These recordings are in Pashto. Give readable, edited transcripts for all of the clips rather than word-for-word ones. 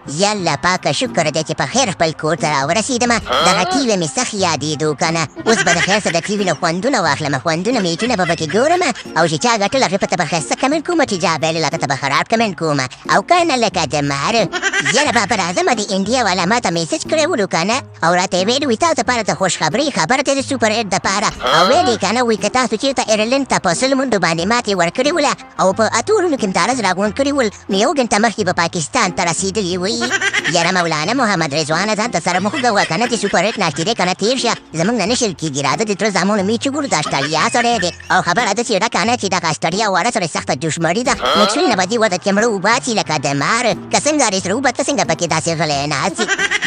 یاله پاکه شکر دی چې په خیر خپل کور ته راورسېدمه دغه ټي وی مې سخت یادېدو که نه اوس به د خیر سره د ټي وي نه خوندونه واخلمه خوندونه میټونه به پکې ګورم او چې چا ګټل هغې په ته به ښایسته کمنټ کومه چې جا بایلل هغه ته به خراب کمنټ کومه او که نه لکه د مار یاره بابا راځمه د انډیا والا ما ته میسج کړی ولو که نه او راته یې ویلي وي تاسو دپاره د خوشخبرۍ خبره دی د سوپر ایټ دپاره او ویل یې که نه وایي که تاسو چېرته ایرلنډ ته په 100 منډو باندې ماتې ورکړې وله او په اتو ورونو کې امتیاز راغونډ کړي ول نو یو ګنټه مخکې به پاکستان ته رسېدلي وي یاره مولانا محمد رضوانه ځان ته سره مخ وګوه که نه چې سوپر ایټ ناشتې دی که نه تېر شه زموږ نه نشل کېږي راځه د تره زامنو مې چې ګورو د اسټرالیا سړی دی او خبره ده چې ډکه نه چې دغه اسټرالیا واړه سره سخته دښمني ده مکسونه به دې وده کې مړه وباسي لکه د مار که څنګه رې سره وبته څنګه پکې داسې غلی ناست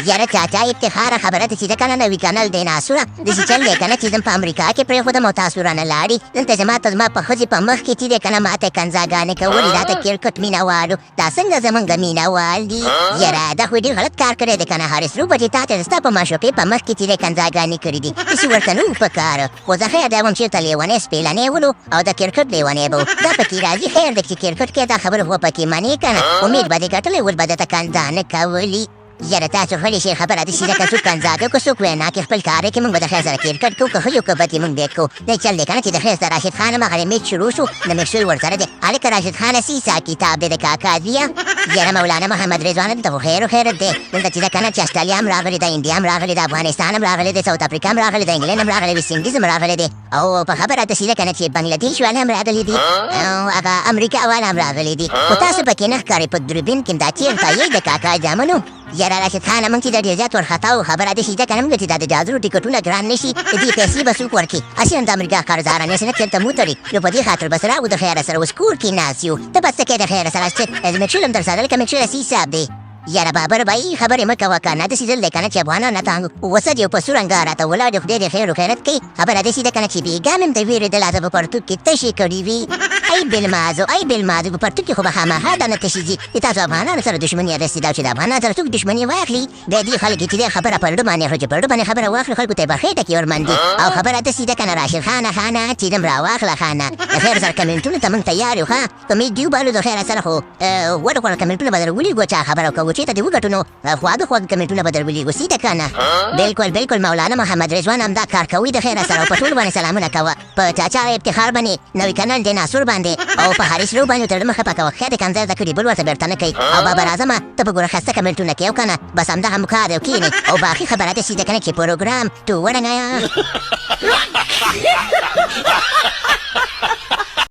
یاره چاچا افتخاره خبره ده چې ده که نه نوي کانل دی ناسوره داسې چل دی که نه چې زم په امریکا کې پرېښودم او تاسو رانه لاړې دلته زما ته زما په ښځې په مخ کې چې دی که نه ما ته کنځاګانې کولې دا د کرکټ مینهوالو دا څنګه زمونږ مینهوال دي یاره دا خو ډېر غلط کار کړی دی که نه هارس روبه چې تا ته د ستا په ماشوپې په مخ کې چې دی کنځاګانې کړي دي داسې ورته نه وو په کار خو زه خیر دی وم چېرته لیونی سپېلنی ولو او د کرکټ لیونی به و دا پکې راځي خیر دی چې کرکټ کې دا خبره خو پکې منې که نه امید به دې ګټلی ول به درته کنځانه کولي یاره تاسو غلی شئ خبره داسې ده که څوک کنځاګه که څوک وینا کې خپل کار یې کې موږ به د خیر سره کرکټ کوو که ښه یو که بد یې موږ بیا کوو دی چل دی که نه چې د خیر سره راشد خان هم هغه میچ شروع شو د میکسول ورسره دی هلکه راشد خانه سی حساب کتاب دی د کاکا زیه یاره مولانا محمد رضوانه دلته خو خیر و خیرت دی دلته چې ده که نه چې اسټرالیا هم راغلی ده انډیا هم راغلی ده افغانستان هم راغلی دی ساوت افریقا هم راغلی ده انګلینډ هم راغلی ویسټ انډیز هم راغلی دی او په خبره داسې ده که نه چې بنګلادیش والا هم راغلی دي او هغه امریکا والا هم راغلی دي خو تاسو پکې نه ښکارئ په دوربین کې دا چېرته یې د کاکا زامنو یاره راشد خانه موږ چې دا ډېر زیات ورخطا و خبره داسې ده که نه موږ چې دا د جادرو ټکټونه ګران نه شي د دې پیسې به څوک ورکړي هسې هم د امریکا قرضداران یې نه چېرته مو تړي نو په دې خاطر بس راغلو د خیره سره اوس کور کې ناست یو ته بس څه کوې د خیره سره چې مکشول هم در سره لکه مکشول اسي حساب دی یاره بابر بایی خبرې مه کوه که نه داسې ځل دی که نه چې افغانان نه تانګ وسد یو په سور رنګه راته ولاړ دی خدای دې خیر و خیرت کوي خبره داسې ده که نه چې بېګا مې هم د ویرې د لاسه په پرتوګ کې تشې کړي وي ای بېلمازو ای بېلمازو په پرتوګ کې خو به خامخا دا نه تشې ځي د تاسو افغانانو سره دښمني رسېده او چې د افغانانو سره څوک دښمني واخلي بیا دې خلک چې دی خبره په زړه باندې اخلي چې په زړه باندې خبره واخلي خلکو ته یې په خېټه کې ورمندي او خبره داسې ده که نه راشد خانه چې دم راواخله خانه د خیر سره کمنټونو ته موږ تیار یو ښه که مې دې وبالو د خیره سره خو وړه خوړه کمنټونه به در ولیږو چا خبره کوو چېرته دې وګټو نو خواږه کمنټونه به در ولیږو سیده که نه بلکل مولانا محمد رضوان هم دا کار کوي د خیره سره او په ټولو باندې سلامونه کوه په چاچا افتخار باندې نوي کانال دی ناسور باندې او په حارس رو باندې تر مخه پکوه خیر د کنځای زده کړي بل ورته بېرته نه کوي او بابا راځمه ته په ګوره ښایسته کمنټونه کوې او که نه بس همدغه مو کار دی او کښېنې او باقي خبره داسې ده که نه چې پروګرام تو وړنګه